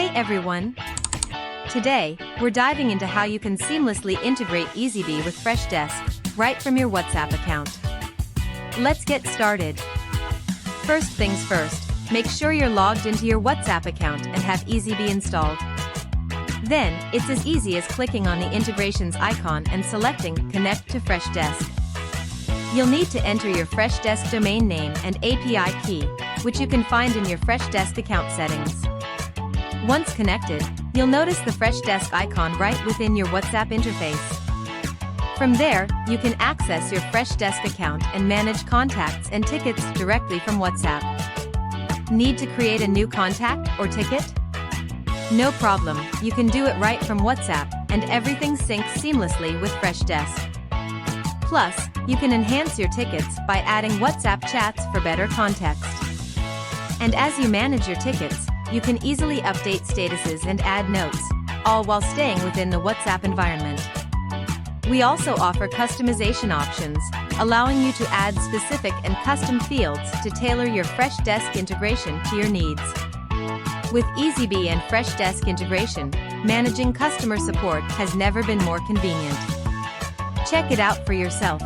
Hey everyone! Today, we're diving into how you can seamlessly integrate Eazybe with Freshdesk, right from your WhatsApp account. Let's get started. First things first, make sure you're logged into your WhatsApp account and have Eazybe installed. Then, it's as easy as clicking on the integrations icon and selecting Connect to Freshdesk. You'll need to enter your Freshdesk domain name and API key, which you can find in your Freshdesk account settings. Once connected, you'll notice the Freshdesk icon right within your WhatsApp interface. From there, you can access your Freshdesk account and manage contacts and tickets directly from WhatsApp. Need to create a new contact or ticket? No problem, you can do it right from WhatsApp, and everything syncs seamlessly with Freshdesk. Plus, you can enhance your tickets by adding WhatsApp chats for better context. And as you manage your tickets, you can easily update statuses and add notes, all while staying within the WhatsApp environment. We also offer customization options, allowing you to add specific and custom fields to tailor your Freshdesk integration to your needs. With Eazybe and Freshdesk integration, managing customer support has never been more convenient. Check it out for yourself.